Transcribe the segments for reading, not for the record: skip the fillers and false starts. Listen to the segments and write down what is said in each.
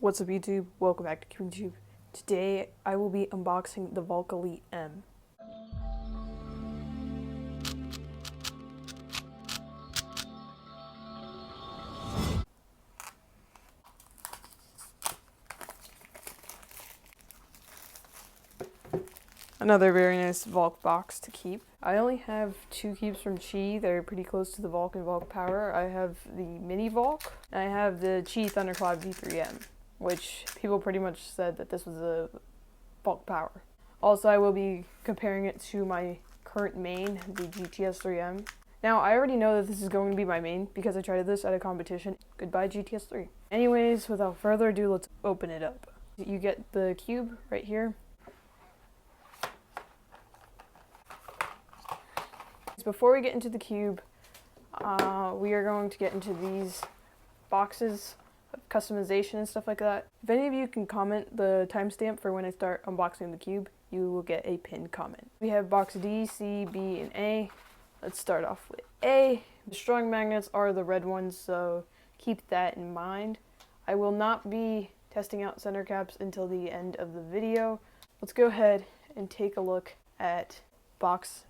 What's up YouTube? Welcome back to YouTube. Today I will be unboxing the Valk Elite M. Another very nice Valk box to keep. I only have two keeps from Chi. They're pretty close to the Valk and Valk Power. I have the Mini Valk, and I have the Chi Thundercloud V3M, which people pretty much said that this was a Valk Power. Also, I will be comparing it to my current main, the GTS3M. Now, I already know that this is going to be my main because I tried this at a competition. Goodbye, GTS3. Anyways, without further ado, let's open it up. You get the cube right here. Before we get into the cube, we are going to get into these boxes of customization and stuff like that. If any of you can comment the timestamp for when I start unboxing the cube, you will get a pinned comment. We have box D, C, B, and A. Let's start off with A. The strong magnets are the red ones, so keep that in mind. I will not be testing out center caps until the end of the video. Let's go ahead and take a look at box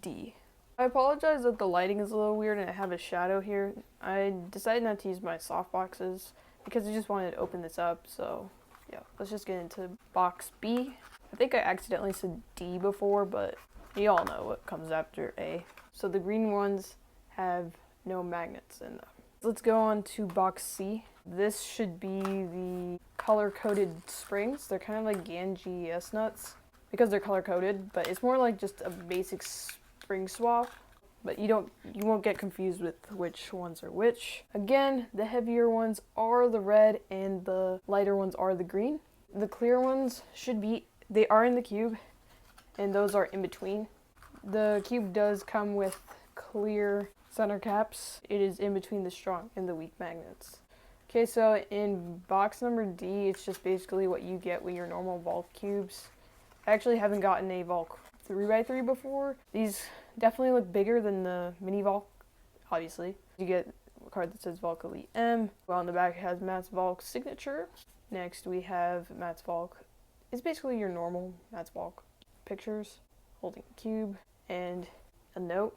D. I apologize that the lighting is a little weird and I have a shadow here. I decided not to use my soft boxes because I just wanted to open this up, so yeah, let's just get into box B. I think I accidentally said D before, but you all know what comes after A. So the green ones have no magnets in them. Let's go on to box C. This should be the color-coded springs. They're kind of like Ganji S-nuts because they're color-coded, but it's more like just a basic spring swap, but you won't get confused with which ones are which. Again, the heavier ones are the red and the lighter ones are the green. The clear ones they are in the cube, and those are in between. The cube does come with clear center caps. It is in between the strong and the weak magnets. Okay, so in box number D, it's just basically what you get with your normal Valk cubes. I actually haven't gotten a Valk 3x3 before. These definitely look bigger than the Mini Valk, obviously. You get a card that says Valk Elite M. Well, on the back it has Matt's Valk signature. Next we have Matt's Valk. It's basically your normal Matt's Valk pictures, holding a cube, and a note.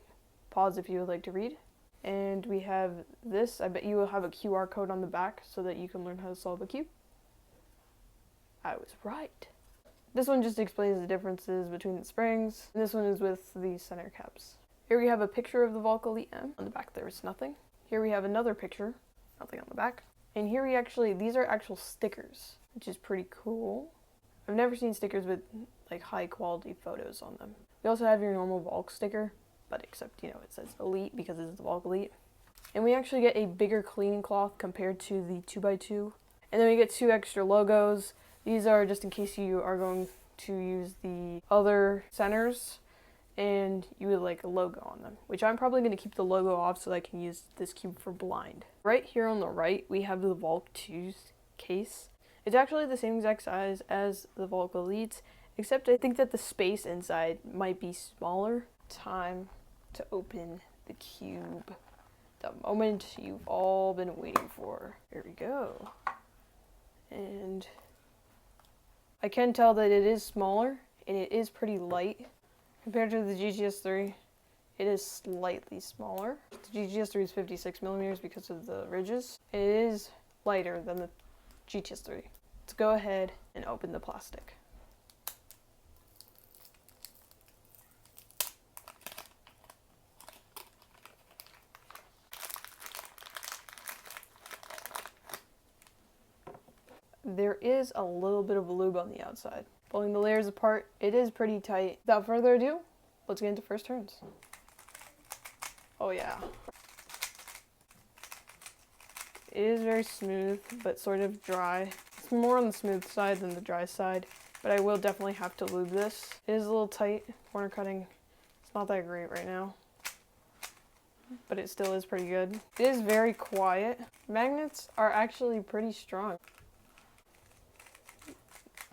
Pause if you would like to read. And we have this. I bet you will have a QR code on the back so that you can learn how to solve a cube. I was right. This one just explains the differences between the springs. And this one is with the center caps. Here we have a picture of the Valk Elite M. On the back there is nothing. Here we have another picture, nothing on the back. And here these are actual stickers, which is pretty cool. I've never seen stickers with like high quality photos on them. We also have your normal Valk sticker, but except, it says Elite because it's the Valk Elite. And we actually get a bigger cleaning cloth compared to the 2x2. And then we get 2 extra logos. These are just in case you are going to use the other centers and you would like a logo on them, which I'm probably going to keep the logo off so that I can use this cube for blind. Right here on the right, we have the Valk 2's case. It's actually the same exact size as the Valk Elite, except I think that the space inside might be smaller. Time to open the cube. The moment you've all been waiting for. Here we go. And I can tell that it is smaller, and it is pretty light. Compared to the GTS3, it is slightly smaller. The GTS3 is 56 millimeters because of the ridges. It is lighter than the GTS3. Let's go ahead and open the plastic. There is a little bit of lube on the outside. Pulling the layers apart, it is pretty tight. Without further ado, let's get into first turns. Oh yeah. It is very smooth, but sort of dry. It's more on the smooth side than the dry side, but I will definitely have to lube this. It is a little tight. Corner cutting, it's not that great right now, but it still is pretty good. It is very quiet. Magnets are actually pretty strong.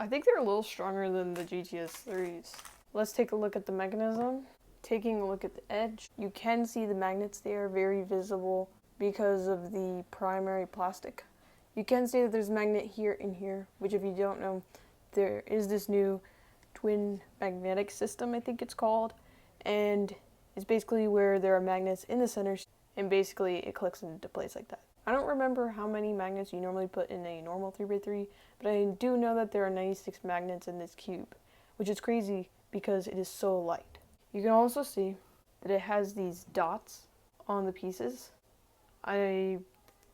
I think they're a little stronger than the GTS3s. Let's take a look at the mechanism. Taking a look at the edge, you can see the magnets there, very visible because of the primary plastic. You can see that there's a magnet here and here, which if you don't know, there is this new twin magnetic system, I think it's called, and it's basically where there are magnets in the center, and basically it clicks into place like that. I don't remember how many magnets you normally put in a normal 3x3, but I do know that there are 96 magnets in this cube, which is crazy because it is so light. You can also see that it has these dots on the pieces. I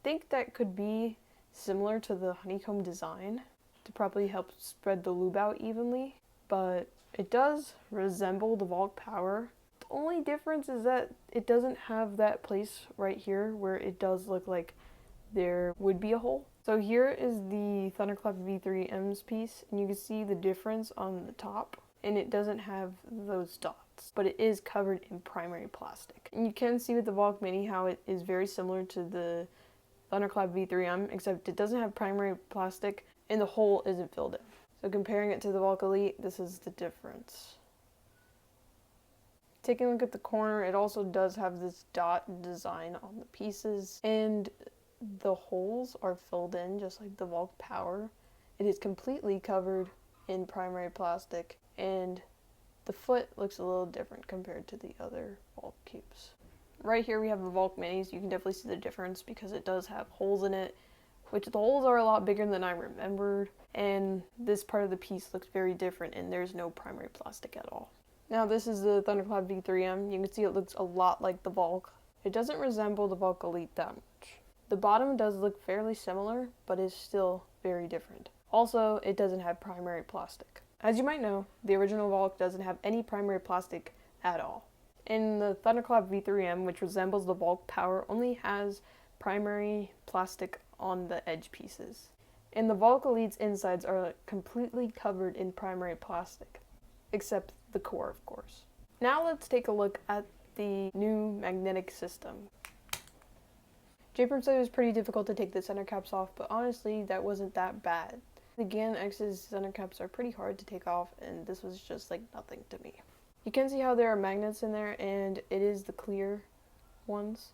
think that could be similar to the honeycomb design to probably help spread the lube out evenly, but it does resemble the Valk Power. The only difference is that it doesn't have that place right here where it does look like there would be a hole. So here is the Thunderclap V3M's piece, and you can see the difference on the top, and it doesn't have those dots, but it is covered in primary plastic. And you can see with the Valk Mini how it is very similar to the Thunderclap V3M, except it doesn't have primary plastic and the hole isn't filled in. So comparing it to the Valk Elite, this is the difference. Taking a look at the corner, it also does have this dot design on the pieces, and the holes are filled in just like the Valk Power. It is completely covered in primary plastic, and the foot looks a little different compared to the other Valk cubes. Right here we have the Valk Minis. You can definitely see the difference because it does have holes in it, which the holes are a lot bigger than I remembered, and this part of the piece looks very different and there's no primary plastic at all. Now this is the Thunderclap V3M. You can see it looks a lot like the Valk. It doesn't resemble the Valk Elite that much. The bottom does look fairly similar, but is still very different. Also, it doesn't have primary plastic. As you might know, the original Valk doesn't have any primary plastic at all. And the Thunderclap V3M, which resembles the Valk Power, only has primary plastic on the edge pieces. And the Valk Elite's insides are completely covered in primary plastic, except the core, of course. Now let's take a look at the new magnetic system. J-Perm said it was pretty difficult to take the center caps off, but honestly, that wasn't that bad. The GAN X's center caps are pretty hard to take off, and this was just like nothing to me. You can see how there are magnets in there, and it is the clear ones.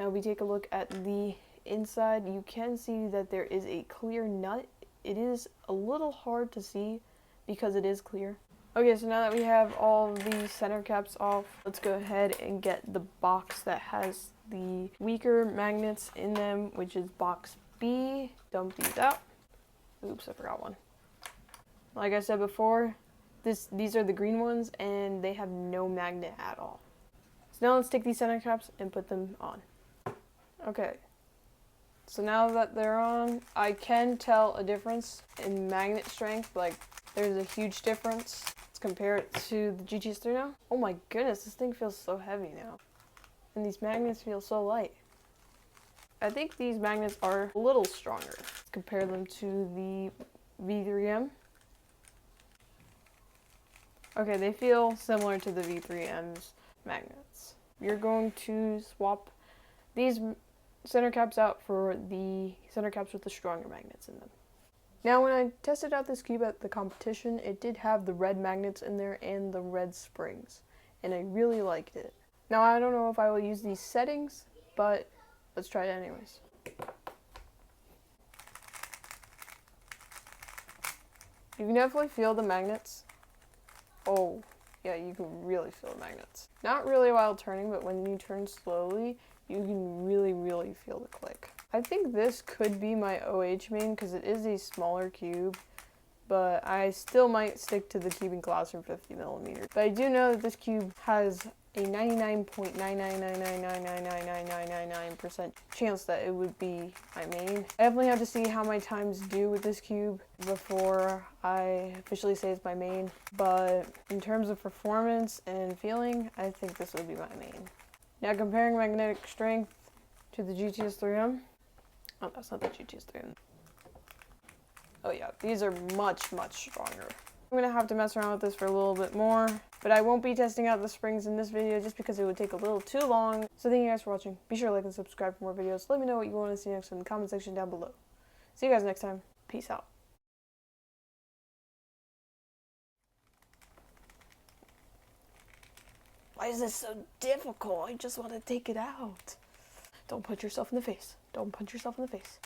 Now we take a look at the inside. You can see that there is a clear nut. It is a little hard to see because it is clear. Okay, so now that we have all the center caps off, let's go ahead and get the box that has the weaker magnets in them, which is box B. Dump these out. Oops, I forgot one. Like I said before, these are the green ones, and they have no magnet at all. So now let's take these center caps and put them on. Okay, so now that they're on, I can tell a difference in magnet strength. Like, there's a huge difference. Let's compare it to the GTS3 now. Oh my goodness, this thing feels so heavy now. And these magnets feel so light. I think these magnets are a little stronger. Let's compare them to the V3M. Okay, they feel similar to the V3M's magnets. You're going to swap these center caps out for the center caps with the stronger magnets in them. Now when I tested out this cube at the competition, it did have the red magnets in there and the red springs, and I really liked it. Now I don't know if I will use these settings, but let's try it anyways. You can definitely feel the magnets. Oh, yeah, you can really feel the magnets. Not really while turning, but when you turn slowly, you can really feel the click. I think this could be my OH main because it is a smaller cube, but I still might stick to the cube in glass from 50mm. But I do know that this cube has a 99.999999999% chance that it would be my main. I definitely have to see how my times do with this cube before I officially say it's my main, but in terms of performance and feeling, I think this would be my main. Now comparing magnetic strength to the GTS3M. Oh, that's not the GTS3M. Oh yeah, these are much stronger. I'm gonna have to mess around with this for a little bit more, but I won't be testing out the springs in this video just because it would take a little too long. So thank you guys for watching. Be sure to like and subscribe for more videos. Let me know what you want to see next in the comment section down below. See you guys next time. Peace out. Why is this so difficult? I just want to take it out. Don't punch yourself in the face. Don't punch yourself in the face.